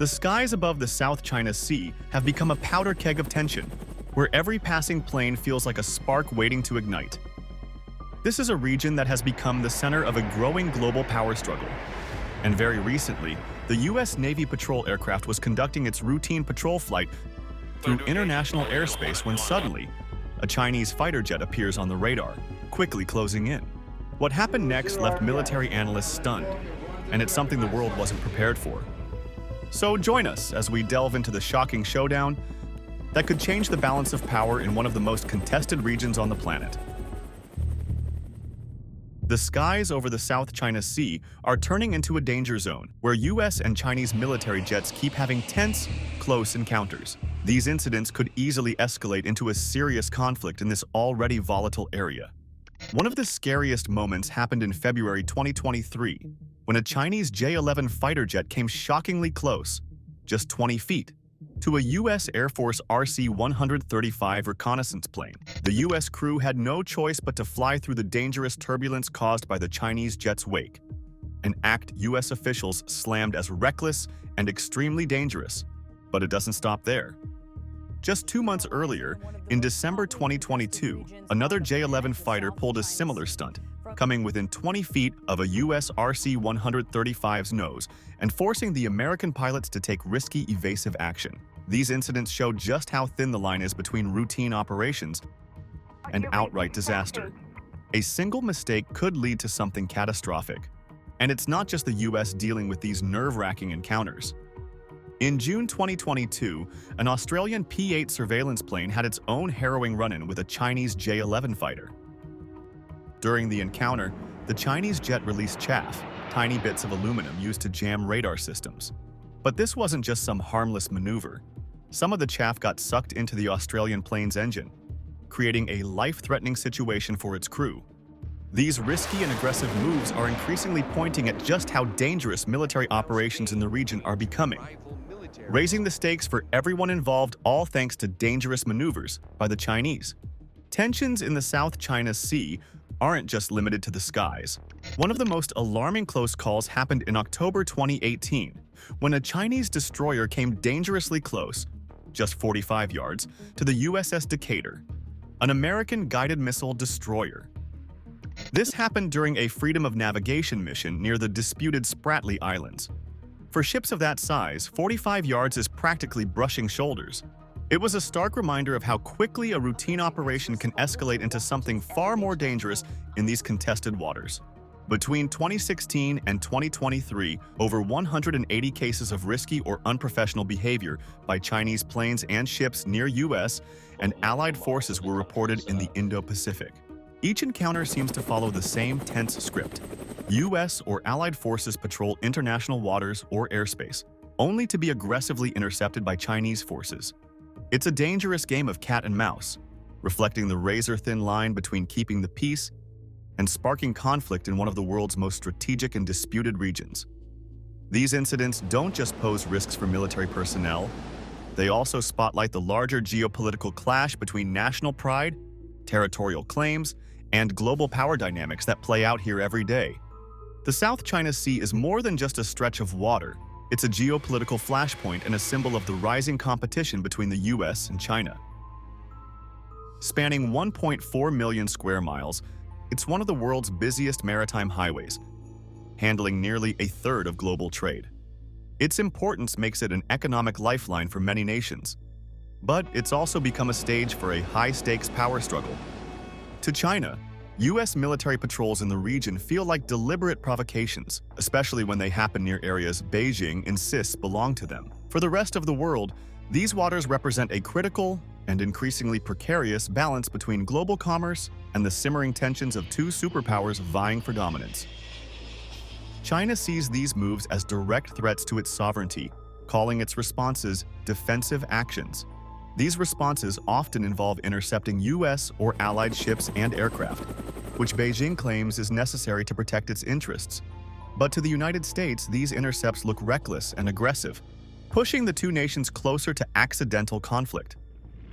The skies above the South China Sea have become a powder keg of tension, where every passing plane feels like a spark waiting to ignite. This is a region that has become the center of a growing global power struggle. And very recently, the U.S. Navy patrol aircraft was conducting its routine patrol flight through international airspace when suddenly, a Chinese fighter jet appears on the radar, quickly closing in. What happened next left military analysts stunned, and it's something the world wasn't prepared for. So join us as we delve into the shocking showdown that could change the balance of power in one of the most contested regions on the planet. The skies over the South China Sea are turning into a danger zone, where US and Chinese military jets keep having tense, close encounters. These incidents could easily escalate into a serious conflict in this already volatile area. One of the scariest moments happened in February 2023, when a Chinese J-11 fighter jet came shockingly close, just 20 feet, to a U.S. Air Force RC-135 reconnaissance plane. The U.S. crew had no choice but to fly through the dangerous turbulence caused by the Chinese jet's wake, an act U.S. officials slammed as reckless and extremely dangerous. But it doesn't stop there. Just 2 months earlier, in December 2022, another J-11 fighter pulled a similar stunt, coming within 20 feet of a U.S. RC-135's nose and forcing the American pilots to take risky, evasive action. These incidents show just how thin the line is between routine operations and outright disaster. A single mistake could lead to something catastrophic. And it's not just the U.S. dealing with these nerve-wracking encounters. In June 2022, an Australian P-8 surveillance plane had its own harrowing run-in with a Chinese J-11 fighter. During the encounter, the Chinese jet released chaff, tiny bits of aluminum used to jam radar systems. But this wasn't just some harmless maneuver. Some of the chaff got sucked into the Australian plane's engine, creating a life-threatening situation for its crew. These risky and aggressive moves are increasingly pointing at just how dangerous military operations in the region are becoming, raising the stakes for everyone involved, all thanks to dangerous maneuvers by the Chinese. Tensions in the South China Sea aren't just limited to the skies. One of the most alarming close calls happened in October 2018, when a Chinese destroyer came dangerously close, just 45 yards, to the USS Decatur, an American guided missile destroyer. This happened during a freedom of navigation mission near the disputed Spratly Islands. For ships of that size, 45 yards is practically brushing shoulders. It was a stark reminder of how quickly a routine operation can escalate into something far more dangerous in these contested waters. Between 2016 and 2023, over 180 cases of risky or unprofessional behavior by Chinese planes and ships near U.S. and allied forces were reported in the Indo-Pacific. Each encounter seems to follow the same tense script. U.S. or allied forces patrol international waters or airspace, only to be aggressively intercepted by Chinese forces. It's a dangerous game of cat and mouse, reflecting the razor-thin line between keeping the peace and sparking conflict in one of the world's most strategic and disputed regions. These incidents don't just pose risks for military personnel, they also spotlight the larger geopolitical clash between national pride, territorial claims, and global power dynamics that play out here every day. The South China Sea is more than just a stretch of water. It's a geopolitical flashpoint and a symbol of the rising competition between the US and China. Spanning 1.4 million square miles, it's one of the world's busiest maritime highways, handling nearly a third of global trade. Its importance makes it an economic lifeline for many nations. But it's also become a stage for a high-stakes power struggle. To China, U.S. military patrols in the region feel like deliberate provocations, especially when they happen near areas Beijing insists belong to them. For the rest of the world, these waters represent a critical and increasingly precarious balance between global commerce and the simmering tensions of two superpowers vying for dominance. China sees these moves as direct threats to its sovereignty, calling its responses defensive actions. These responses often involve intercepting U.S. or allied ships and aircraft, which Beijing claims is necessary to protect its interests. But to the United States, these intercepts look reckless and aggressive, pushing the two nations closer to accidental conflict.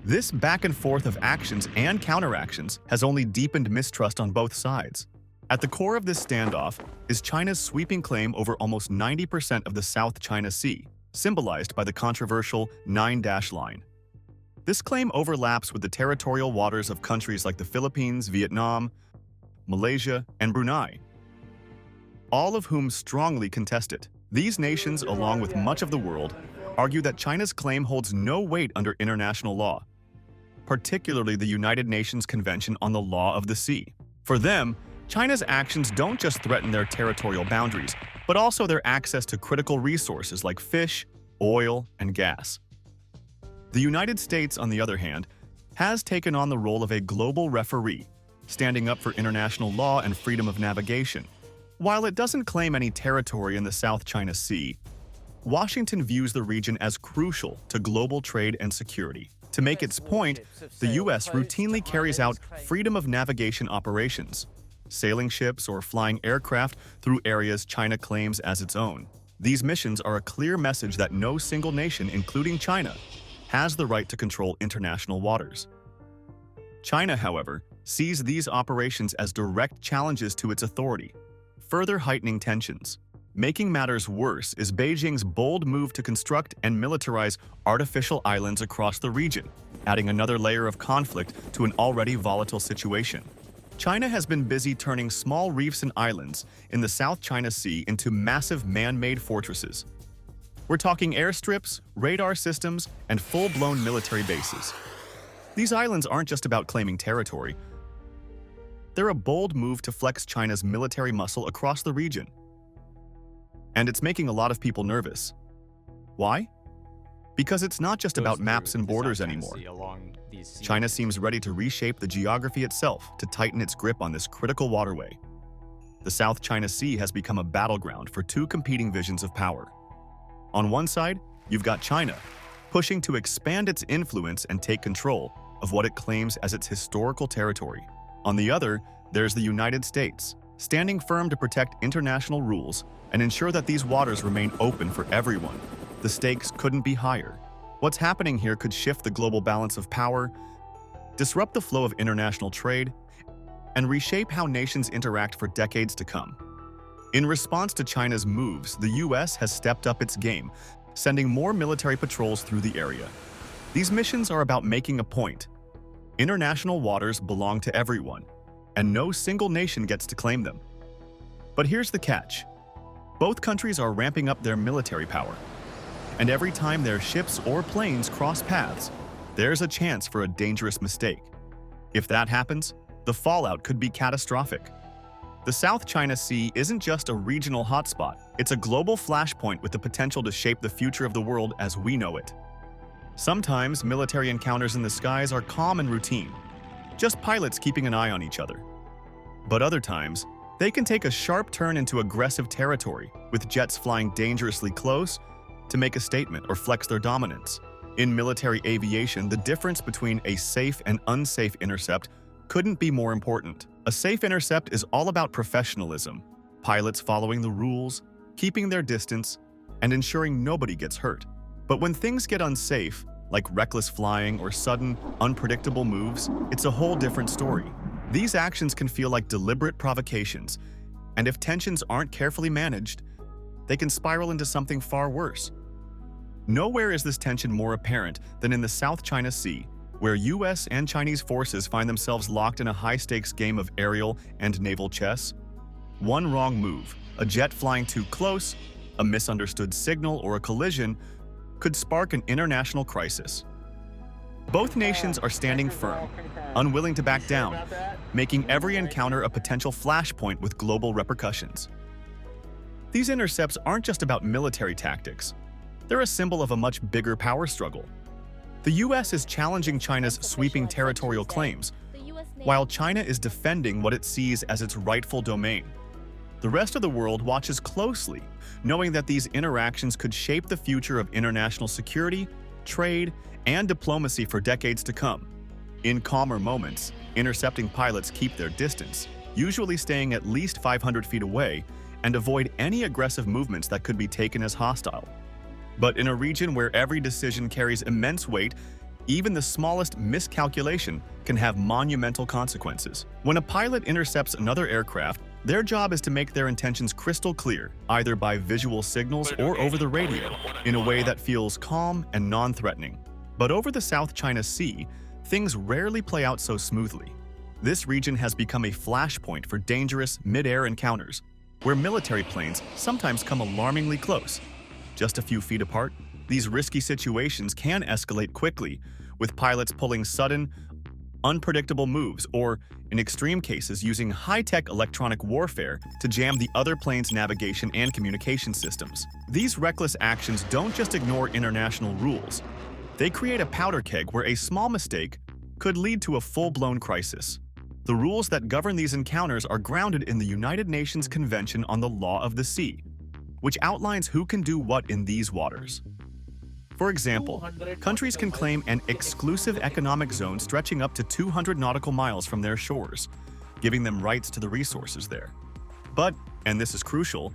This back and forth of actions and counteractions has only deepened mistrust on both sides. At the core of this standoff is China's sweeping claim over almost 90% of the South China Sea, symbolized by the controversial 9-line. This claim overlaps with the territorial waters of countries like the Philippines, Vietnam, Malaysia, and Brunei, all of whom strongly contest it. These nations, along with much of the world, argue that China's claim holds no weight under international law, particularly the United Nations Convention on the Law of the Sea. For them, China's actions don't just threaten their territorial boundaries, but also their access to critical resources like fish, oil, and gas. The United States, on the other hand, has taken on the role of a global referee, standing up for international law and freedom of navigation. While it doesn't claim any territory in the South China Sea, Washington views the region as crucial to global trade and security. To make its point, the U.S. routinely carries out freedom of navigation operations, sailing ships or flying aircraft through areas China claims as its own. These missions are a clear message that no single nation, including China, has the right to control international waters. China, however, sees these operations as direct challenges to its authority, further heightening tensions. Making matters worse is Beijing's bold move to construct and militarize artificial islands across the region, adding another layer of conflict to an already volatile situation. China has been busy turning small reefs and islands in the South China Sea into massive man-made fortresses. We're talking airstrips, radar systems, and full-blown military bases. These islands aren't just about claiming territory. They're a bold move to flex China's military muscle across the region. And it's making a lot of people nervous. Why? Because it's not just about maps and borders anymore. China seems ready to reshape the geography itself to tighten its grip on this critical waterway. The South China Sea has become a battleground for two competing visions of power. On one side, you've got China, pushing to expand its influence and take control of what it claims as its historical territory. On the other, there's the United States, standing firm to protect international rules and ensure that these waters remain open for everyone. The stakes couldn't be higher. What's happening here could shift the global balance of power, disrupt the flow of international trade, and reshape how nations interact for decades to come. In response to China's moves, the US has stepped up its game, sending more military patrols through the area. These missions are about making a point. International waters belong to everyone, and no single nation gets to claim them. But here's the catch. Both countries are ramping up their military power, and every time their ships or planes cross paths, there's a chance for a dangerous mistake. If that happens, the fallout could be catastrophic. The South China Sea isn't just a regional hotspot, it's a global flashpoint with the potential to shape the future of the world as we know it. Sometimes military encounters in the skies are calm and routine, just pilots keeping an eye on each other. But other times, they can take a sharp turn into aggressive territory, with jets flying dangerously close to make a statement or flex their dominance. In military aviation, the difference between a safe and unsafe intercept couldn't be more important. A safe intercept is all about professionalism, pilots following the rules, keeping their distance, and ensuring nobody gets hurt. But when things get unsafe, like reckless flying or sudden, unpredictable moves, it's a whole different story. These actions can feel like deliberate provocations, and if tensions aren't carefully managed, they can spiral into something far worse. Nowhere is this tension more apparent than in the South China Sea, where US and Chinese forces find themselves locked in a high-stakes game of aerial and naval chess. One wrong move, a jet flying too close, a misunderstood signal, or a collision could spark an international crisis. Both nations are standing firm, unwilling to back down, making every encounter a potential flashpoint with global repercussions. These intercepts aren't just about military tactics. They're a symbol of a much bigger power struggle. The US is challenging China's sweeping territorial claims, while China is defending what it sees as its rightful domain. The rest of the world watches closely, knowing that these interactions could shape the future of international security, trade, and diplomacy for decades to come. In calmer moments, intercepting pilots keep their distance, usually staying at least 500 feet away, and avoid any aggressive movements that could be taken as hostile. But in a region where every decision carries immense weight, even the smallest miscalculation can have monumental consequences. When a pilot intercepts another aircraft, Their job is to make their intentions crystal clear, either by visual signals or over the radio, in a way that feels calm and non-threatening. But over the South China Sea, things rarely play out so smoothly. This region has become a flashpoint for dangerous mid-air encounters, where military planes sometimes come alarmingly close. Just a few feet apart, these risky situations can escalate quickly, with pilots pulling sudden, unpredictable moves or, in extreme cases, using high-tech electronic warfare to jam the other plane's navigation and communication systems. These reckless actions don't just ignore international rules. They create a powder keg where a small mistake could lead to a full-blown crisis. The rules that govern these encounters are grounded in the United Nations Convention on the Law of the Sea, which outlines who can do what in these waters. For example, countries can claim an exclusive economic zone stretching up to 200 nautical miles from their shores, giving them rights to the resources there. But, and this is crucial,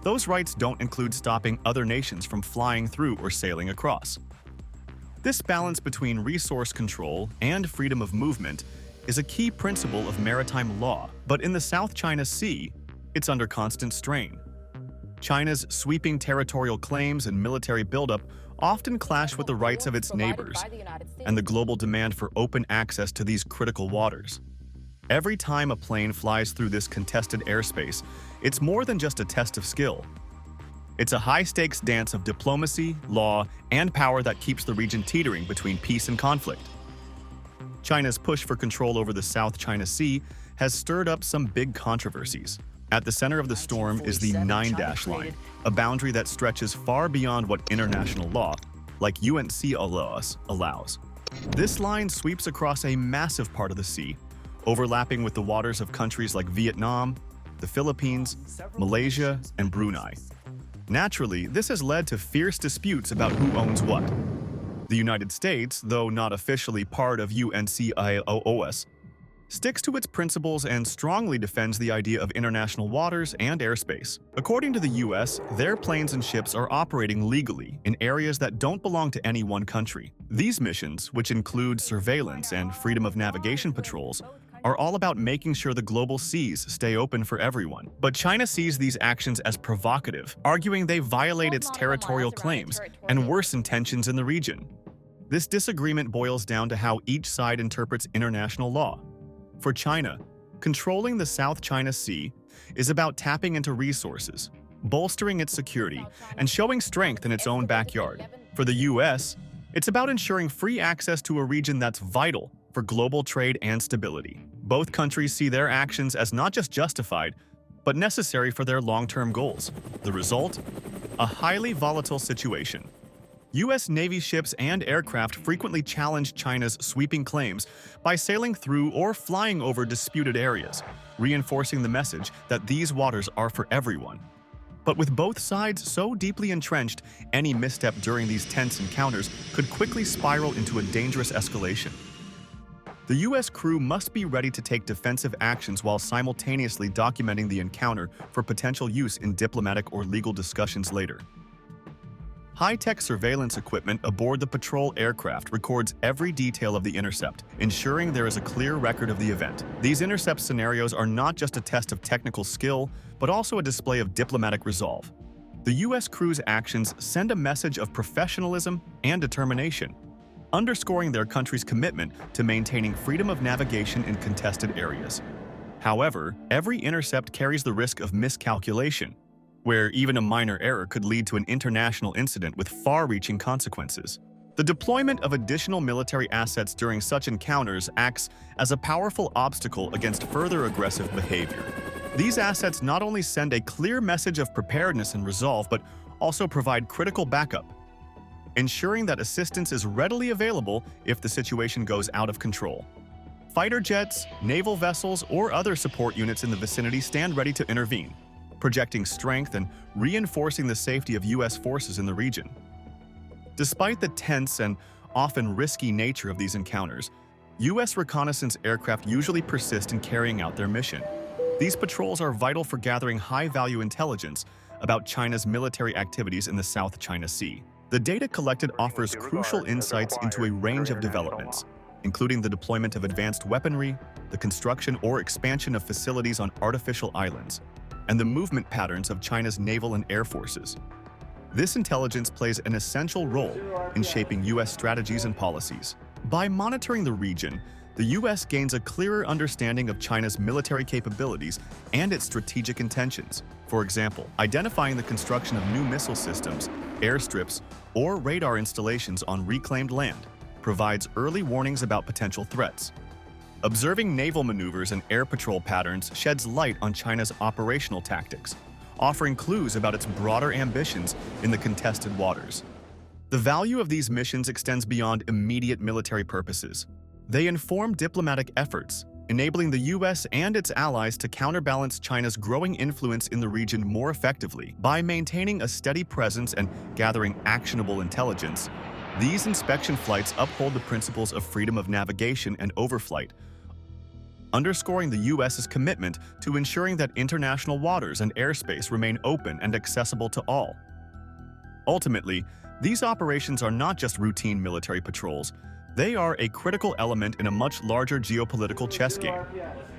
those rights don't include stopping other nations from flying through or sailing across. This balance between resource control and freedom of movement is a key principle of maritime law, but in the South China Sea, it's under constant strain. China's sweeping territorial claims and military buildup often clash with the rights of its neighbors and the global demand for open access to these critical waters. Every time a plane flies through this contested airspace, it's more than just a test of skill. It's a high-stakes dance of diplomacy, law, and power that keeps the region teetering between peace and conflict. China's push for control over the South China Sea has stirred up some big controversies. At the center of the storm is the 9-dash line, a boundary that stretches far beyond what international law, like UNCLOS, allows. This line sweeps across a massive part of the sea, overlapping with the waters of countries like Vietnam, the Philippines, Malaysia, and Brunei. Naturally, this has led to fierce disputes about who owns what. The United States, though not officially part of UNCLOS, sticks to its principles and strongly defends the idea of international waters and airspace. According to the US, their planes and ships are operating legally in areas that don't belong to any one country. These missions, which include surveillance and freedom of navigation patrols, are all about making sure the global seas stay open for everyone. But China sees these actions as provocative, arguing they violate its territorial claims and worsen tensions in the region. This disagreement boils down to how each side interprets international law. For China, controlling the South China Sea is about tapping into resources, bolstering its security, and showing strength in its own backyard. For the US, it's about ensuring free access to a region that's vital for global trade and stability. Both countries see their actions as not just justified, but necessary for their long-term goals. The result? A highly volatile situation. U.S. Navy ships and aircraft frequently challenge China's sweeping claims by sailing through or flying over disputed areas, reinforcing the message that these waters are for everyone. But with both sides so deeply entrenched, any misstep during these tense encounters could quickly spiral into a dangerous escalation. The U.S. crew must be ready to take defensive actions while simultaneously documenting the encounter for potential use in diplomatic or legal discussions later. High-tech surveillance equipment aboard the patrol aircraft records every detail of the intercept, ensuring there is a clear record of the event. These intercept scenarios are not just a test of technical skill, but also a display of diplomatic resolve. The U.S. crew's actions send a message of professionalism and determination, underscoring their country's commitment to maintaining freedom of navigation in contested areas. However, every intercept carries the risk of miscalculation, where even a minor error could lead to an international incident with far-reaching consequences. The deployment of additional military assets during such encounters acts as a powerful obstacle against further aggressive behavior. These assets not only send a clear message of preparedness and resolve, but also provide critical backup, ensuring that assistance is readily available if the situation goes out of control. Fighter jets, naval vessels, or other support units in the vicinity stand ready to intervene, projecting strength and reinforcing the safety of U.S. forces in the region. Despite the tense and often risky nature of these encounters, U.S. reconnaissance aircraft usually persist in carrying out their mission. These patrols are vital for gathering high-value intelligence about China's military activities in the South China Sea. The data collected offers crucial insights into a range of developments, including the deployment of advanced weaponry, the construction or expansion of facilities on artificial islands, and the movement patterns of China's naval and air forces. This intelligence plays an essential role in shaping U.S. strategies and policies. By monitoring the region, the U.S. gains a clearer understanding of China's military capabilities and its strategic intentions. For example, identifying the construction of new missile systems, airstrips, or radar installations on reclaimed land provides early warnings about potential threats. Observing naval maneuvers and air patrol patterns sheds light on China's operational tactics, offering clues about its broader ambitions in the contested waters. The value of these missions extends beyond immediate military purposes. They inform diplomatic efforts, enabling the U.S. and its allies to counterbalance China's growing influence in the region more effectively. By maintaining a steady presence and gathering actionable intelligence, these inspection flights uphold the principles of freedom of navigation and overflight, underscoring the U.S.'s commitment to ensuring that international waters and airspace remain open and accessible to all. Ultimately, these operations are not just routine military patrols. They are a critical element in a much larger geopolitical chess game.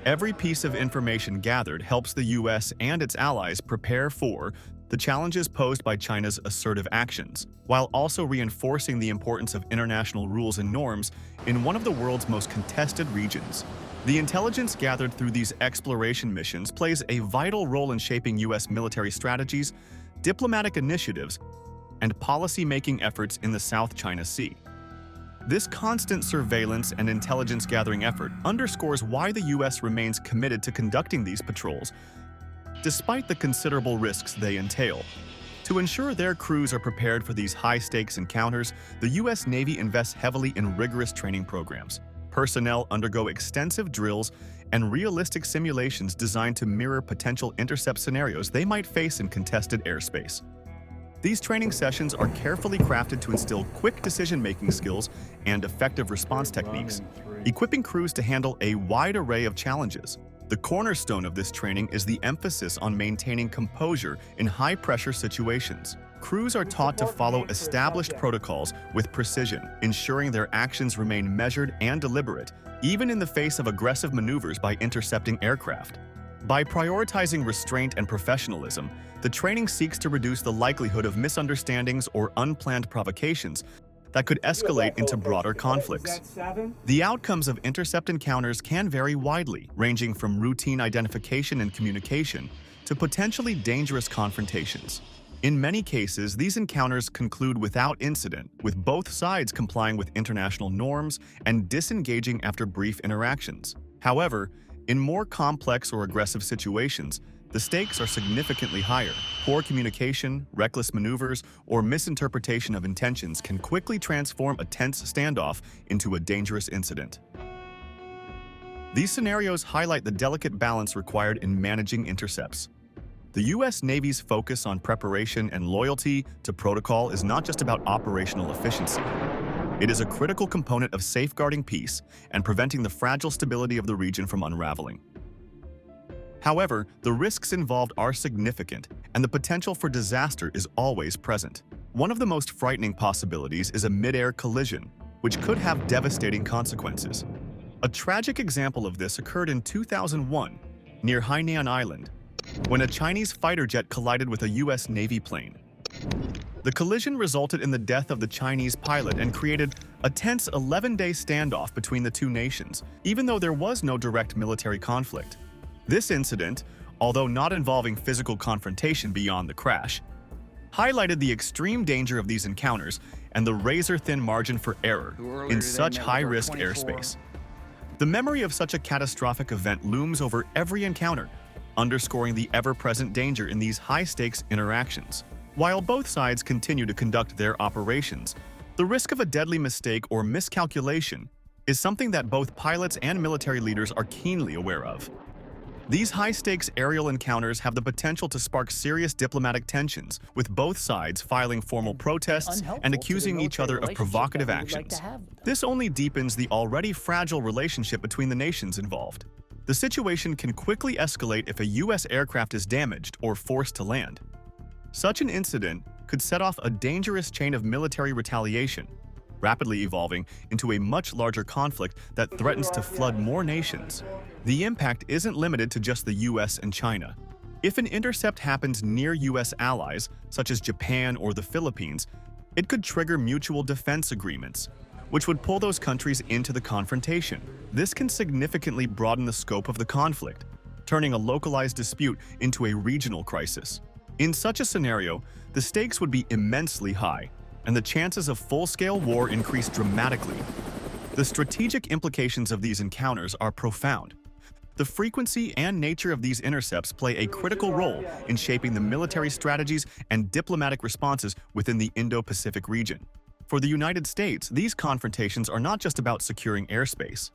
Every piece of information gathered helps the U.S. and its allies prepare for the challenges posed by China's assertive actions, while also reinforcing the importance of international rules and norms in one of the world's most contested regions. The intelligence gathered through these exploration missions plays a vital role in shaping U.S. military strategies, diplomatic initiatives, and policy-making efforts in the South China Sea. This constant surveillance and intelligence-gathering effort underscores why the U.S. remains committed to conducting these patrols, despite the considerable risks they entail. To ensure their crews are prepared for these high-stakes encounters, the U.S. Navy invests heavily in rigorous training programs. Personnel undergo extensive drills and realistic simulations designed to mirror potential intercept scenarios they might face in contested airspace. These training sessions are carefully crafted to instill quick decision-making skills and effective response techniques, equipping crews to handle a wide array of challenges. The cornerstone of this training is the emphasis on maintaining composure in high-pressure situations. Crews are taught to follow established protocols with precision, ensuring their actions remain measured and deliberate, even in the face of aggressive maneuvers by intercepting aircraft. By prioritizing restraint and professionalism, the training seeks to reduce the likelihood of misunderstandings or unplanned provocations that could escalate into broader conflicts. The outcomes of intercept encounters can vary widely, ranging from routine identification and communication to potentially dangerous confrontations. In many cases, these encounters conclude without incident, with both sides complying with international norms and disengaging after brief interactions. However, in more complex or aggressive situations, the stakes are significantly higher. Poor communication, reckless maneuvers, or misinterpretation of intentions can quickly transform a tense standoff into a dangerous incident. These scenarios highlight the delicate balance required in managing intercepts. The U.S. Navy's focus on preparation and loyalty to protocol is not just about operational efficiency. It is a critical component of safeguarding peace and preventing the fragile stability of the region from unraveling. However, the risks involved are significant, and the potential for disaster is always present. One of the most frightening possibilities is a mid-air collision, which could have devastating consequences. A tragic example of this occurred in 2001, near Hainan Island, when a Chinese fighter jet collided with a U.S. Navy plane. The collision resulted in the death of the Chinese pilot and created a tense 11-day standoff between the two nations, even though there was no direct military conflict. This incident, although not involving physical confrontation beyond the crash, highlighted the extreme danger of these encounters and the razor-thin margin for error in such high-risk airspace. The memory of such a catastrophic event looms over every encounter, underscoring the ever-present danger in these high-stakes interactions. While both sides continue to conduct their operations, the risk of a deadly mistake or miscalculation is something that both pilots and military leaders are keenly aware of. These high-stakes aerial encounters have the potential to spark serious diplomatic tensions, with both sides filing formal protests and accusing each other of provocative actions. This only deepens the already fragile relationship between the nations involved. The situation can quickly escalate if a U.S. aircraft is damaged or forced to land. Such an incident could set off a dangerous chain of military retaliation, rapidly evolving into a much larger conflict that threatens to flood more nations. The impact isn't limited to just the US and China. If an intercept happens near US allies, such as Japan or the Philippines, it could trigger mutual defense agreements, which would pull those countries into the confrontation. This can significantly broaden the scope of the conflict, turning a localized dispute into a regional crisis. In such a scenario, the stakes would be immensely high, and the chances of full-scale war increase dramatically. The strategic implications of these encounters are profound. The frequency and nature of these intercepts play a critical role in shaping the military strategies and diplomatic responses within the Indo-Pacific region. For the United States, these confrontations are not just about securing airspace.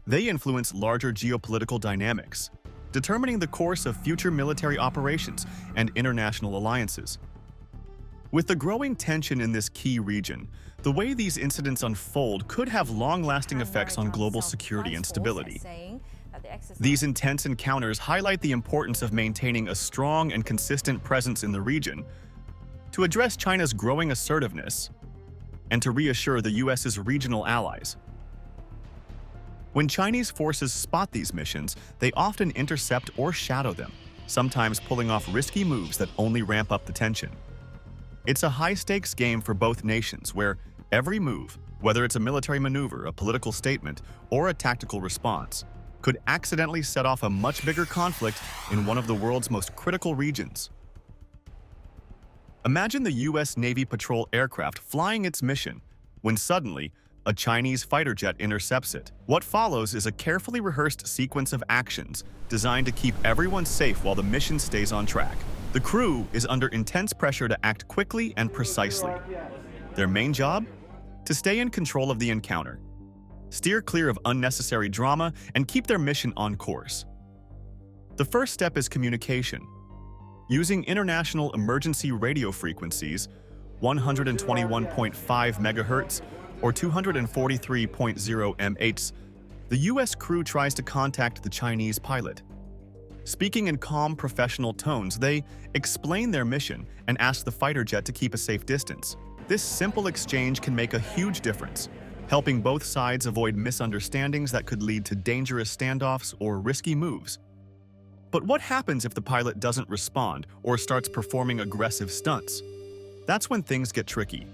They influence larger geopolitical dynamics, determining the course of future military operations and international alliances. With the growing tension in this key region, the way these incidents unfold could have long-lasting effects on global security and stability. These intense encounters highlight the importance of maintaining a strong and consistent presence in the region to address China's growing assertiveness and to reassure the US's regional allies. When Chinese forces spot these missions, they often intercept or shadow them, sometimes pulling off risky moves that only ramp up the tension. It's a high-stakes game for both nations where every move, whether it's a military maneuver, a political statement, or a tactical response, could accidentally set off a much bigger conflict in one of the world's most critical regions. Imagine the US Navy patrol aircraft flying its mission when suddenly a Chinese fighter jet intercepts it. What follows is a carefully rehearsed sequence of actions designed to keep everyone safe while the mission stays on track. The crew is under intense pressure to act quickly and precisely. Their main job? To stay in control of the encounter, steer clear of unnecessary drama, and keep their mission on course. The first step is communication. Using international emergency radio frequencies, 121.5 MHz or 243.0 MHz, the US crew tries to contact the Chinese pilot. Speaking in calm, professional tones, they explain their mission and ask the fighter jet to keep a safe distance. This simple exchange can make a huge difference, helping both sides avoid misunderstandings that could lead to dangerous standoffs or risky moves. But what happens if the pilot doesn't respond or starts performing aggressive stunts? That's when things get tricky.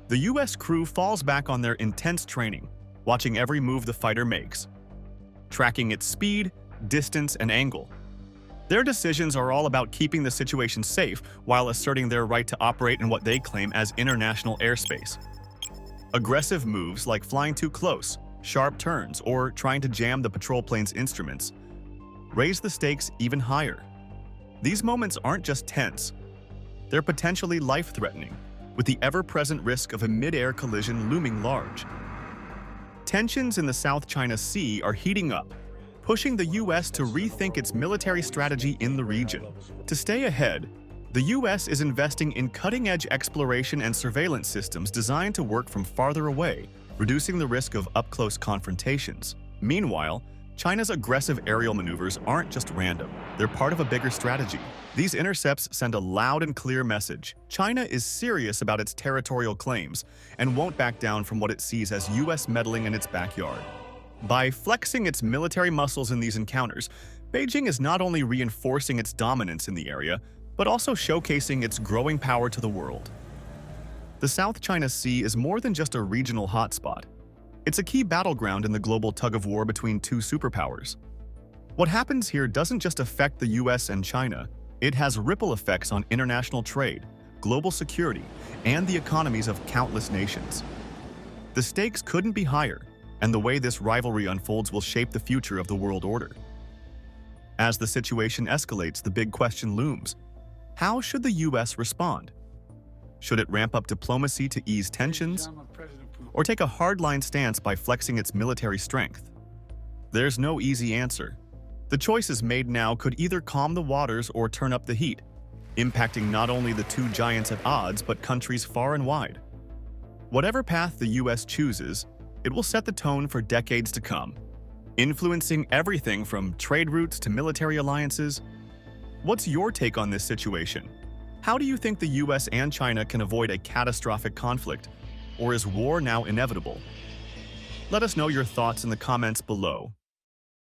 The US crew falls back on their intense training, watching every move the fighter makes, tracking its speed, distance, and angle. Their decisions are all about keeping the situation safe while asserting their right to operate in what they claim as international airspace. Aggressive moves like flying too close, sharp turns, or trying to jam the patrol plane's instruments raise the stakes even higher. These moments aren't just tense, they're potentially life-threatening, with the ever-present risk of a mid-air collision looming large. Tensions in the South China Sea are heating up, pushing the US to rethink its military strategy in the region. To stay ahead, the US is investing in cutting-edge exploration and surveillance systems designed to work from farther away, reducing the risk of up-close confrontations. Meanwhile, China's aggressive aerial maneuvers aren't just random, they're part of a bigger strategy. These intercepts send a loud and clear message. China is serious about its territorial claims and won't back down from what it sees as US meddling in its backyard. By flexing its military muscles in these encounters, Beijing is not only reinforcing its dominance in the area, but also showcasing its growing power to the world. The South China Sea is more than just a regional hotspot. It's a key battleground in the global tug-of-war between two superpowers. What happens here doesn't just affect the US and China, it has ripple effects on international trade, global security, and the economies of countless nations. The stakes couldn't be higher, and the way this rivalry unfolds will shape the future of the world order. As the situation escalates, the big question looms: how should the US respond? Should it ramp up diplomacy to ease tensions, or take a hardline stance by flexing its military strength? There's no easy answer. The choices made now could either calm the waters or turn up the heat, impacting not only the two giants at odds but countries far and wide. Whatever path the US chooses, it will set the tone for decades to come, influencing everything from trade routes to military alliances. What's your take on this situation? How do you think the US and China can avoid a catastrophic conflict? or is war now inevitable? Let us know your thoughts in the comments below.